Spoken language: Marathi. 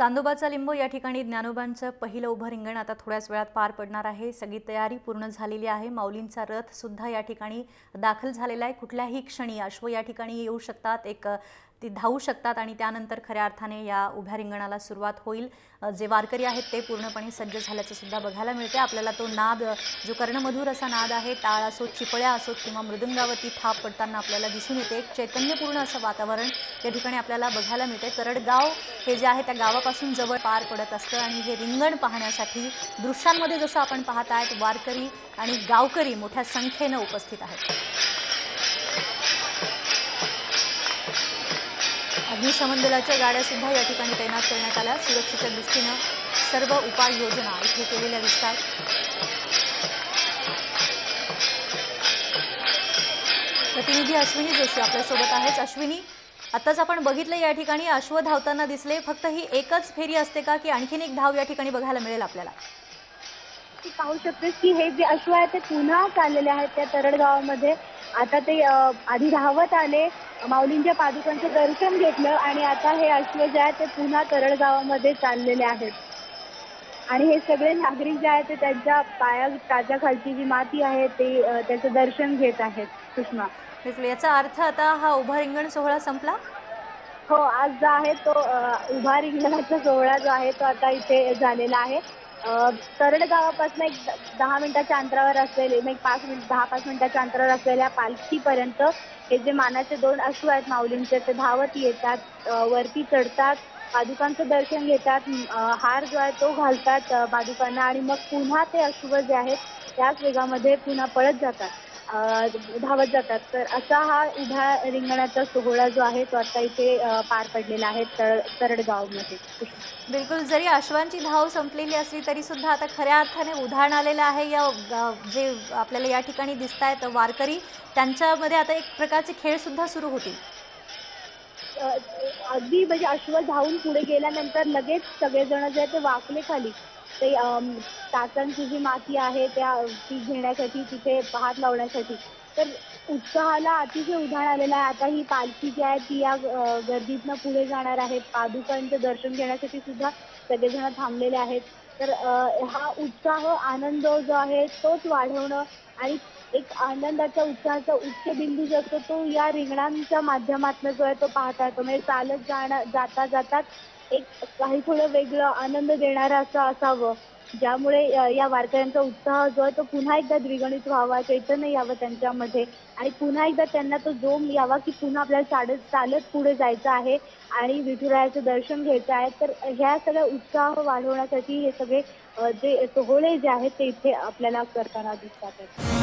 चांदोबाचा लिंब या ठिकाणी ज्ञानोबांचं पहिलं उभं रिंगण आता थोड्याच वेळात पार पडणार आहे। सगळी तयारी पूर्ण झालेली आहे। माऊलींचा रथ सुद्धा या ठिकाणी दाखल झालेला आहे। कुठल्याही क्षणी अश्व या ठिकाणी येऊ शकतात, ती धावू शकतात आणि त्यानंतर खऱ्या अर्थाने या उभ्या रिंगणाला सुरुवात होईल। जे वारकरी आहेत ते पूर्णपणे सज्ज झाल्याचं सुद्धा बघायला मिळते। आपल्याला तो नाद, जो कर्णमधुर असा नाद आहे, टाळ असो, चिपळ्या असो किंवा मृदुंगावरती थाप पडताना आपल्याला दिसून येते। एक चैतन्यपूर्ण असं वातावरण या ठिकाणी आपल्याला बघायला मिळते। तरडगाव हे जे आहे त्या गावापासून जवळ पार पडत असतं आणि हे रिंगण पाहण्यासाठी दृश्यांमध्ये जसं आपण पाहत आहेत, वारकरी आणि गावकरी मोठ्या संख्येने उपस्थित आहेत। अग्निशमन दलाच्या गाड्या सुद्धा या ठिकाणी तैनात करण्यात आल्या। सुरक्षेच्या दृष्टीने सर्व उपाययोजना इथे केलेल्या दिसतात। प्रतिनिधी अश्विनी जोशी आपल्या सोबत आहेत। अश्विनी, आताच आपण बघितलं या ठिकाणी अश्व धावताना दिसले। फक्त ही एकच फेरी असते का की आणखीन एक धाव या ठिकाणी बघायला मिळेल आपल्याला? पाहू शकतेस की हे जे अश्व आहेत ते पुन्हा चाललेले आहेत त्या तरडगावामध्ये। आता ते आधी धावत आले, माऊलींच्या पादुकांचं दर्शन घेतलं आणि आता हे अश्व जे आहेत ते पुन्हा तरडगावामध्ये चाललेले आहेत। आणि हे सगळे नागरिक जे आहेत ते त्यांच्या पायाच्या खालची जी माती आहे ते त्याचं दर्शन घेत आहेत। सुषमा, बिलकुल, याचा अर्थ आता हा उभा रिंगण सोहळा संपला? हो, आज जो आहे तो उभा रिंगणाचा सोहळा जो आहे तो आता इथे झालेला आहे। तरड गावापासून एक 10 मिनिटाच्या अंतरावर असलेले, 10-5 मिनिटाच्या अंतरावर असलेल्या पालखीपर्यंत हे जे मानाचे 2 अश्व आहेत माऊलींचे ते धावत येतात, वरती चढतात, पादुकांचं दर्शन घेतात, हार जो आहे तो घालतात पादुकांना आणि मग पुन्हा ते अश्व जे आहेत त्याच वेगामध्ये पुन्हा पळत जातात, धावत जातात। तर असा हा उभ्या रिंगणाचा सोहळा जो आहे तो आता इथे पार पडलेला आहे तरडगावमध्ये। बिलकुल, जरी अश्वांची धाव संपलेली असली तरी सुद्धा आता खऱ्या अर्थाने उधाण आलेलं आहे। या जे आपल्याला या ठिकाणी दिसतायत वारकरी, त्यांच्यामध्ये आता एक प्रकारचे खेळ सुद्धा सुरू होतील। अगदी म्हणजे अश्व धावून पुढे गेल्यानंतर लगेच सगळेजण जे ते वाकले खाली, ते टाचांची जी माती आहे ती घेण्यासाठी, तिथे हात लावण्यासाठी। तर उत्साहाला अतिशय उधाण आलेलं आहे। आता ही पालखी जी आहे ती या गर्दीतनं पुढे जाणार आहे। पादुकांचं दर्शन घेण्यासाठी सुद्धा सगळेजण थांबलेले आहेत। तर हा उत्साह, आनंद जो आहे तोच वाढवणं आणि एक आनंदाच्या, उत्साहाचा उच्च बिंदू जो असतो तो या रिंगणांच्या माध्यमातून जो आहे तो पाहता येतो। म्हणजे चालत जातात एक काही थोडं वेगळं आनंद देणारं असं असावं, ज्यामुळे या वारकऱ्यांचा उत्साह जो आहे तो पुन्हा एकदा द्विगुणित व्हावा, चैतन्य यावं त्यांच्यामध्ये आणि पुन्हा एकदा त्यांना तो जोम यावा की पुन्हा आपल्याला चालत पुढे जायचं आहे आणि विठुरायाचं दर्शन घ्यायचं आहे। तर ह्या सगळ्या उत्साह वाढवण्यासाठी हे सगळे जे सोहळे जे आहेत ते इथे आपल्याला करताना दिसतात आहेत।